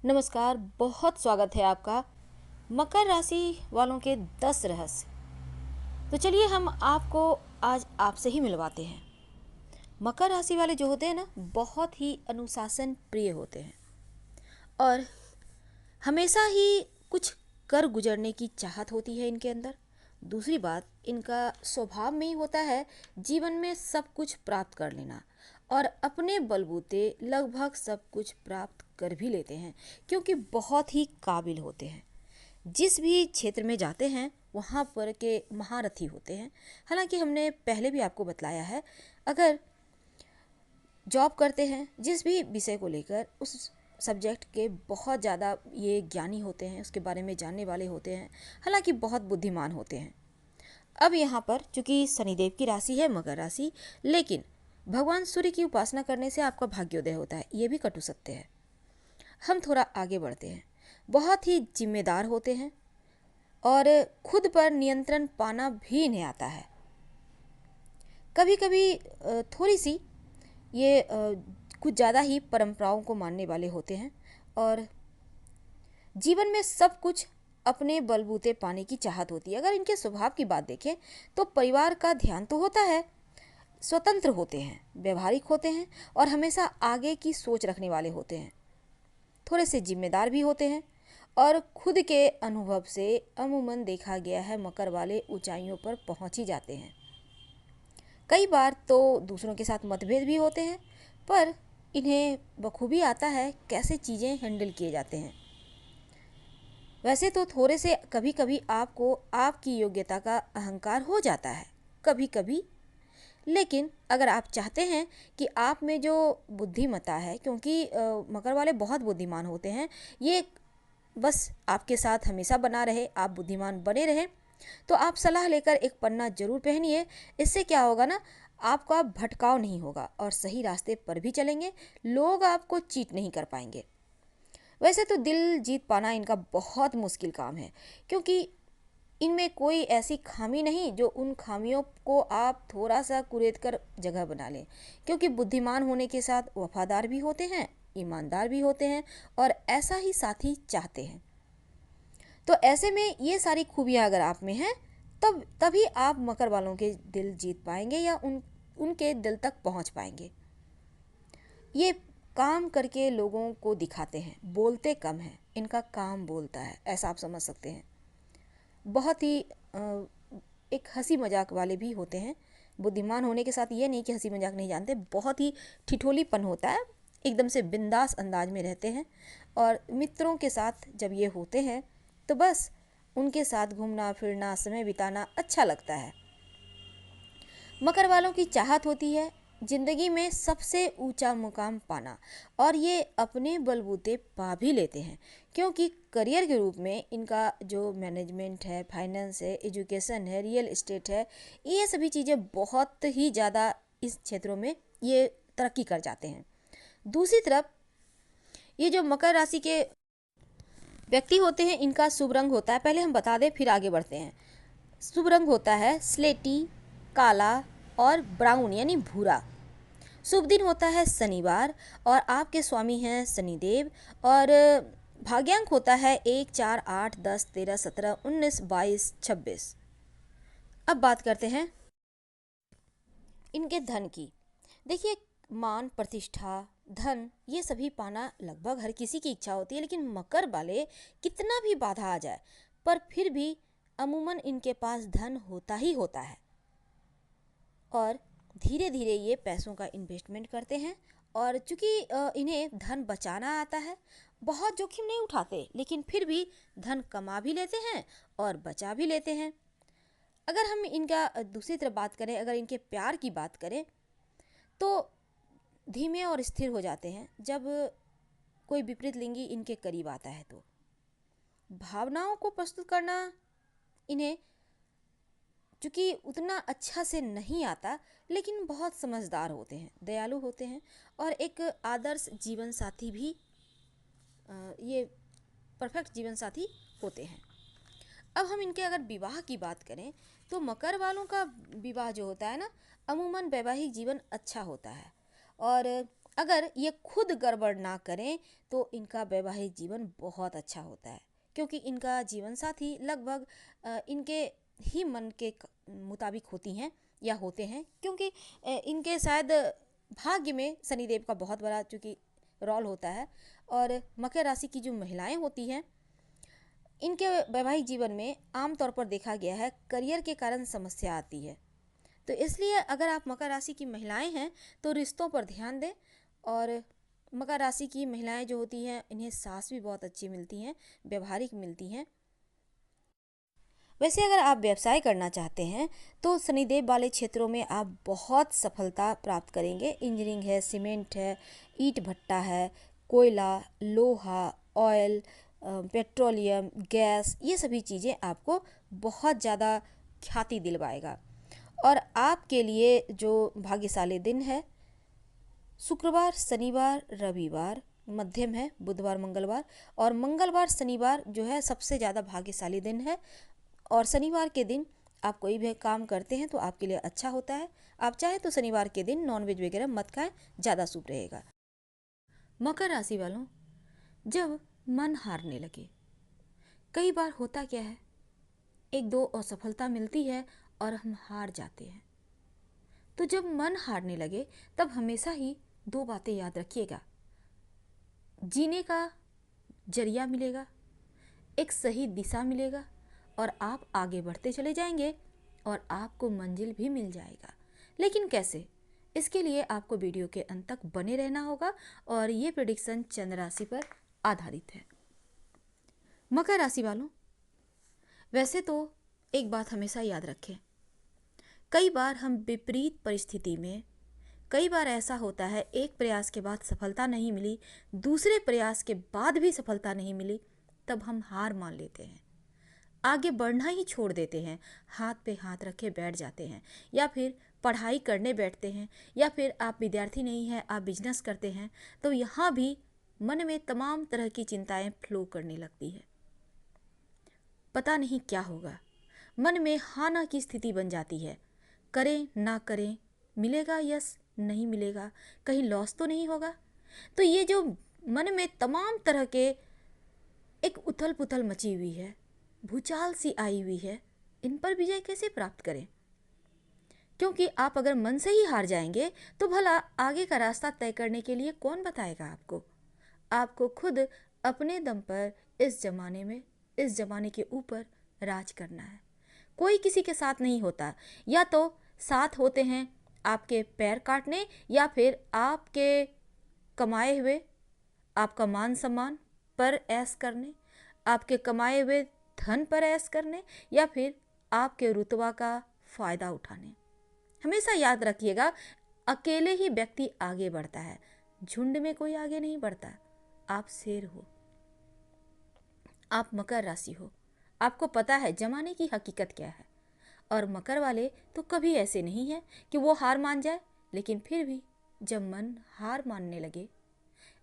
नमस्कार, बहुत स्वागत है आपका मकर राशि वालों के 10 रहस्य। तो चलिए हम आपको आज आपसे ही मिलवाते हैं। मकर राशि वाले जो होते हैं ना, बहुत ही अनुशासन प्रिय होते हैं और हमेशा ही कुछ कर गुजरने की चाहत होती है इनके अंदर। दूसरी बात, इनका स्वभाव में ही होता है जीवन में सब कुछ प्राप्त कर लेना और अपने बलबूते लगभग सब कुछ प्राप्त कर भी लेते हैं क्योंकि बहुत ही काबिल होते हैं। जिस भी क्षेत्र में जाते हैं वहाँ पर के महारथी होते हैं। हालांकि हमने पहले भी आपको बतलाया है, अगर जॉब करते हैं जिस भी विषय को लेकर उस सब्जेक्ट के बहुत ज़्यादा ये ज्ञानी होते हैं, उसके बारे में जानने वाले होते हैं, हालांकि बहुत बुद्धिमान होते हैं। अब यहाँ पर चूंकि शनिदेव की राशि है मकर राशि, लेकिन भगवान सूर्य की उपासना करने से आपका भाग्योदय होता है, ये भी कटु सत्य है। हम थोड़ा आगे बढ़ते हैं। बहुत ही जिम्मेदार होते हैं और खुद पर नियंत्रण पाना भी इन्हें आता है। कभी कभी थोड़ी सी ये कुछ ज़्यादा ही परंपराओं को मानने वाले होते हैं और जीवन में सब कुछ अपने बलबूते पाने की चाहत होती है। अगर इनके स्वभाव की बात देखें तो परिवार का ध्यान तो होता है, स्वतंत्र होते हैं, व्यवहारिक होते हैं और हमेशा आगे की सोच रखने वाले होते हैं। थोड़े से जिम्मेदार भी होते हैं और खुद के अनुभव से अमूमन देखा गया है मकर वाले ऊंचाइयों पर पहुंच ही जाते हैं। कई बार तो दूसरों के साथ मतभेद भी होते हैं, पर इन्हें बखूबी आता है कैसे चीज़ें हैंडल किए जाते हैं। वैसे तो थोड़े से कभी कभी आपको आपकी योग्यता का अहंकार हो जाता है, कभी कभी। लेकिन अगर आप चाहते हैं कि आप में जो बुद्धिमत्ता है, क्योंकि मकर वाले बहुत बुद्धिमान होते हैं, ये बस आपके साथ हमेशा बना रहे, आप बुद्धिमान बने रहें, तो आप सलाह लेकर एक पन्ना जरूर पहनिए। इससे क्या होगा ना, आपका भटकाव नहीं होगा और सही रास्ते पर भी चलेंगे, लोग आपको चीट नहीं कर पाएंगे। वैसे तो दिल जीत पाना इनका बहुत मुश्किल काम है, क्योंकि इनमें कोई ऐसी खामी नहीं जो उन खामियों को आप थोड़ा सा कुरेद कर जगह बना लें। क्योंकि बुद्धिमान होने के साथ वफादार भी होते हैं, ईमानदार भी होते हैं और ऐसा ही साथी चाहते हैं। तो ऐसे में ये सारी खूबियाँ अगर आप में हैं, तब तभी आप मकर वालों के दिल जीत पाएंगे या उनके दिल तक पहुंच पाएंगे। ये काम करके लोगों को दिखाते हैं, बोलते कम हैं, इनका काम बोलता है, ऐसा आप समझ सकते हैं। बहुत ही एक हंसी मजाक वाले भी होते हैं। बुद्धिमान होने के साथ ये नहीं कि हंसी मजाक नहीं जानते, बहुत ही ठिठोलीपन होता है, एकदम से बिंदास अंदाज में रहते हैं। और मित्रों के साथ जब ये होते हैं तो बस उनके साथ घूमना फिरना समय बिताना अच्छा लगता है। मकर वालों की चाहत होती है जिंदगी में सबसे ऊंचा मुकाम पाना, और ये अपने बलबूते पा भी लेते हैं, क्योंकि करियर के रूप में इनका जो मैनेजमेंट है, फाइनेंस है, एजुकेशन है, रियल एस्टेट है, ये सभी चीज़ें बहुत ही ज़्यादा इस क्षेत्रों में ये तरक्की कर जाते हैं। दूसरी तरफ ये जो मकर राशि के व्यक्ति होते हैं, इनका शुभ रंग होता है, पहले हम बता दें फिर आगे बढ़ते हैं। शुभ रंग होता है स्लेटी, काला और ब्राउन यानी भूरा। शुभ दिन होता है शनिवार और आपके स्वामी हैं शनिदेव। और भाग्यांक होता है 1, 4, 8, 10, 13, 17, 19, 22, 26। अब बात करते हैं इनके धन की। देखिए, मान प्रतिष्ठा धन ये सभी पाना लगभग हर किसी की इच्छा होती है, लेकिन मकर वाले कितना भी बाधा आ जाए पर फिर भी अमूमन इनके पास धन होता ही होता है और धीरे धीरे ये पैसों का इन्वेस्टमेंट करते हैं। और चूंकि इन्हें धन बचाना आता है, बहुत जोखिम नहीं उठाते, लेकिन फिर भी धन कमा भी लेते हैं और बचा भी लेते हैं। अगर हम इनका दूसरी तरफ बात करें, अगर इनके प्यार की बात करें, तो धीमे और स्थिर हो जाते हैं जब कोई विपरीत लिंगी इनके करीब आता है। तो भावनाओं को प्रस्तुत करना इन्हें चूँकि उतना अच्छा से नहीं आता, लेकिन बहुत समझदार होते हैं, दयालु होते हैं और एक आदर्श जीवन साथी भी ये परफेक्ट जीवन साथी होते हैं। अब हम इनके अगर विवाह की बात करें तो मकर वालों का विवाह जो होता है ना, अमूमन वैवाहिक जीवन अच्छा होता है और अगर ये खुद गड़बड़ ना करें तो इनका वैवाहिक जीवन बहुत अच्छा होता है, क्योंकि इनका जीवन साथी लगभग इनके ही मन के मुताबिक होती हैं या होते हैं, क्योंकि इनके शायद भाग्य में शनिदेव का बहुत बड़ा चूँकि रोल होता है। और मकर राशि की जो महिलाएं होती हैं, इनके वैवाहिक जीवन में आमतौर पर देखा गया है करियर के कारण समस्या आती है। तो इसलिए अगर आप मकर राशि की महिलाएं हैं तो रिश्तों पर ध्यान दें। और मकर राशि की महिलाएं जो होती हैं, इन्हें सास भी बहुत अच्छी मिलती हैं, व्यवहारिक मिलती हैं। वैसे अगर आप व्यवसाय करना चाहते हैं तो शनिदेव वाले क्षेत्रों में आप बहुत सफलता प्राप्त करेंगे। इंजीनियरिंग है, सीमेंट है, ईंट भट्टा है, कोयला, लोहा, ऑयल, पेट्रोलियम, गैस, ये सभी चीज़ें आपको बहुत ज़्यादा ख्याति दिलवाएगा। और आपके लिए जो भाग्यशाली दिन है, शुक्रवार, शनिवार, रविवार मध्यम है, बुधवार, मंगलवार, और मंगलवार शनिवार जो है सबसे ज़्यादा भाग्यशाली दिन है। और शनिवार के दिन आप कोई भी काम करते हैं तो आपके लिए अच्छा होता है। आप चाहे तो शनिवार के दिन नॉनवेज वगैरह मत खाएं, ज़्यादा शुभ रहेगा। मकर राशि वालों, जब मन हारने लगे, कई बार होता क्या है, एक दो असफलता मिलती है और हम हार जाते हैं। तो जब मन हारने लगे तब हमेशा ही दो बातें याद रखिएगा। जीने का जरिया मिलेगा, एक सही दिशा मिलेगा, और आप आगे बढ़ते चले जाएंगे और आपको मंजिल भी मिल जाएगा। लेकिन कैसे? इसके लिए आपको वीडियो के अंत तक बने रहना होगा। और ये प्रेडिक्शन चंद्र राशि पर आधारित है। मकर राशि वालों, वैसे तो एक बात हमेशा याद रखें, कई बार हम विपरीत परिस्थिति में, कई बार ऐसा होता है एक प्रयास के बाद सफलता नहीं मिली, दूसरे प्रयास के बाद भी सफलता नहीं मिली, तब हम हार मान लेते हैं, आगे बढ़ना ही छोड़ देते हैं, हाथ पे हाथ रखे बैठ जाते हैं, या फिर पढ़ाई करने बैठते हैं, या फिर आप विद्यार्थी नहीं हैं, आप बिजनेस करते हैं, तो यहाँ भी मन में तमाम तरह की चिंताएं फ्लो करने लगती है। पता नहीं क्या होगा, मन में हाँ ना की स्थिति बन जाती है, करें ना करें, मिलेगा यस नहीं मिलेगा, कहीं लॉस तो नहीं होगा। तो ये जो मन में तमाम तरह के एक उथल पुथल मची हुई है, भूचाल सी आई हुई है, इन पर विजय कैसे प्राप्त करें? क्योंकि आप अगर मन से ही हार जाएंगे तो भला आगे का रास्ता तय करने के लिए कौन बताएगा आपको? आपको खुद अपने दम पर इस जमाने में, इस जमाने के ऊपर राज करना है। कोई किसी के साथ नहीं होता, या तो साथ होते हैं आपके पैर काटने, या फिर आपके कमाए हुए, आपका मान सम्मान पर ऐश करने, आपके कमाए हुए धन पर ऐश करने, या फिर आपके रुतबा का फायदा उठाने। हमेशा याद रखिएगा, अकेले ही व्यक्ति आगे बढ़ता है, झुंड में कोई आगे नहीं बढ़ता। आप शेर हो, आप मकर राशि हो, आपको पता है जमाने की हकीकत क्या है। और मकर वाले तो कभी ऐसे नहीं है कि वो हार मान जाए, लेकिन फिर भी जब मन हार मानने लगे,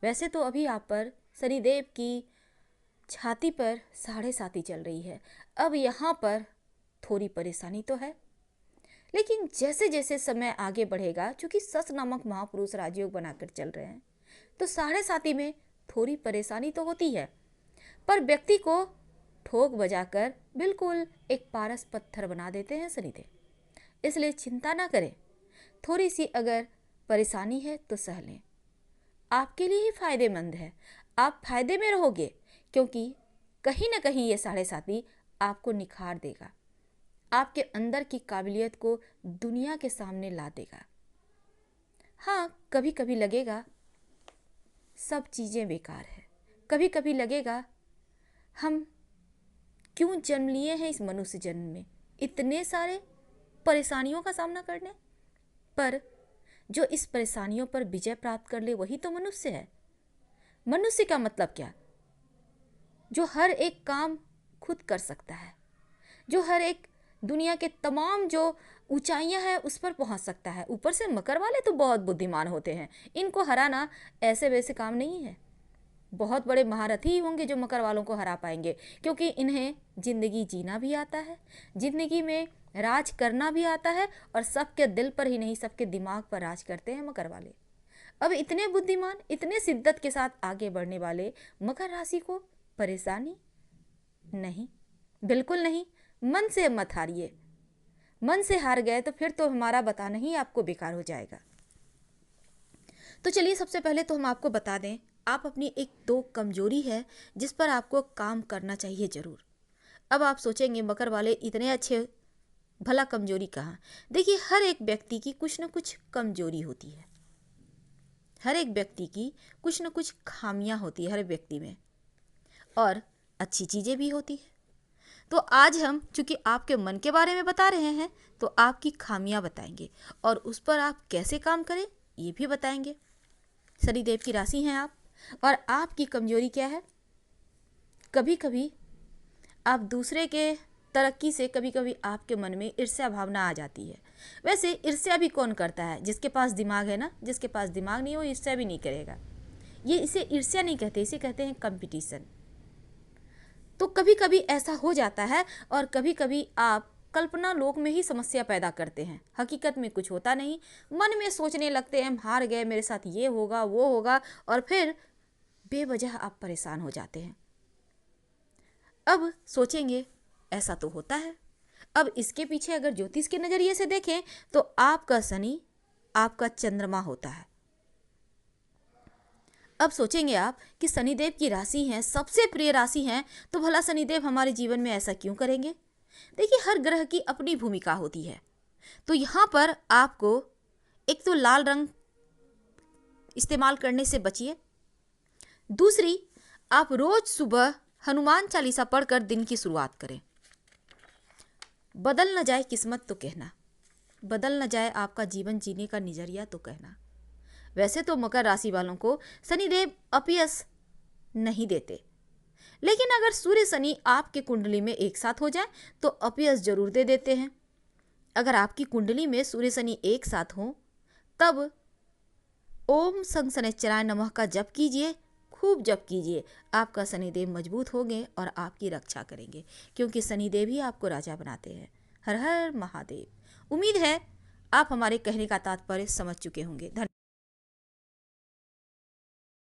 वैसे तो अभी आप पर शनिदेव की छाती पर 7.5 चल रही है, अब यहाँ पर थोड़ी परेशानी तो है, लेकिन जैसे जैसे समय आगे बढ़ेगा, चूंकि सस नामक महापुरुष राजयोग बनाकर चल रहे हैं, तो 7.5 में थोड़ी परेशानी तो होती है, पर व्यक्ति को ठोक बजाकर बिल्कुल एक पारस पत्थर बना देते हैं शनिदेव। इसलिए चिंता ना करें, थोड़ी सी अगर परेशानी है तो सह लें, आपके लिए ही फायदेमंद है, आप फायदे में रहोगे, क्योंकि कहीं ना कहीं ये 7.5 आपको निखार देगा, आपके अंदर की काबिलियत को दुनिया के सामने ला देगा। हाँ, कभी कभी लगेगा सब चीज़ें बेकार है, कभी कभी लगेगा हम क्यों जन्म लिए हैं इस मनुष्य जन्म में, इतने सारे परेशानियों का सामना करने। पर जो इस परेशानियों पर विजय प्राप्त कर ले वही तो मनुष्य है। मनुष्य का मतलब क्या? जो हर एक काम खुद कर सकता है, जो हर एक दुनिया के तमाम जो ऊंचाइयां हैं उस पर पहुंच सकता है। ऊपर से मकर वाले तो बहुत बुद्धिमान होते हैं, इनको हराना ऐसे वैसे काम नहीं है। बहुत बड़े महारथी ही होंगे जो मकर वालों को हरा पाएंगे, क्योंकि इन्हें जिंदगी जीना भी आता है, जिंदगी में राज करना भी आता है, और सबके दिल पर ही नहीं सबके दिमाग पर राज करते हैं मकर वाले। अब इतने बुद्धिमान, इतने शिद्दत के साथ आगे बढ़ने वाले मकर राशि को परेशानी नहीं, बिल्कुल नहीं। मन से मत हारिए। मन से हार गए तो फिर तो हमारा बताना ही आपको बेकार हो जाएगा। तो चलिए सबसे पहले तो हम आपको बता दें, आप अपनी एक दो कमजोरी है जिस पर आपको काम करना चाहिए ज़रूर। अब आप सोचेंगे मकर वाले इतने अच्छे, भला कमजोरी कहाँ? देखिए, हर एक व्यक्ति की कुछ न कुछ कमजोरी होती है, हर एक व्यक्ति की कुछ न कुछ खामियां होती है हर व्यक्ति में, और अच्छी चीज़ें भी होती है। तो आज हम चूंकि आपके मन के बारे में बता रहे हैं तो आपकी खामियां बताएंगे और उस पर आप कैसे काम करें ये भी बताएंगे। शनिदेव की राशि हैं आप, और आपकी कमजोरी क्या है? कभी कभी आप दूसरे के तरक्की से कभी कभी आपके मन में ईर्ष्या भावना आ जाती है। वैसे ईर्ष्या भी कौन करता है? जिसके पास दिमाग है ना। जिसके पास दिमाग नहीं, वो ईर्ष्या भी नहीं करेगा। ये इसे ईर्ष्या नहीं कहते, इसे कहते हैं कंपटीशन। तो कभी कभी ऐसा हो जाता है, और कभी कभी आप कल्पना लोक में ही समस्या पैदा करते हैं। हकीकत में कुछ होता नहीं, मन में सोचने लगते हैं हम हार गए, मेरे साथ ये होगा वो होगा, और फिर बेवजह आप परेशान हो जाते हैं। अब सोचेंगे ऐसा तो होता है। अब इसके पीछे अगर ज्योतिष के नज़रिए से देखें तो आपका शनि आपका चंद्रमा होता है। अब सोचेंगे आप कि शनिदेव की राशि है, सबसे प्रिय राशि है, तो भला शनिदेव हमारे जीवन में ऐसा क्यों करेंगे? देखिए, हर ग्रह की अपनी भूमिका होती है। तो यहाँ पर आपको एक तो लाल रंग इस्तेमाल करने से बचिए। दूसरी, आप रोज सुबह हनुमान चालीसा पढ़कर दिन की शुरुआत करें। बदल न जाए किस्मत तो कहना, बदल न जाए आपका जीवन जीने का नजरिया तो कहना। वैसे तो मकर राशि वालों को शनिदेव अपयश नहीं देते, लेकिन अगर सूर्य शनि आपके कुंडली में एक साथ हो जाए तो अपयश जरूर दे देते हैं। अगर आपकी कुंडली में सूर्य शनि एक साथ हो तब ओम संग शनिश्चराय नमः का जप कीजिए, खूब जप कीजिए। आपका शनिदेव मजबूत होंगे और आपकी रक्षा करेंगे, क्योंकि शनिदेव ही आपको राजा बनाते हैं। हर हर महादेव। उम्मीद है आप हमारे कहने का तात्पर्य समझ चुके होंगे। धन्यवाद।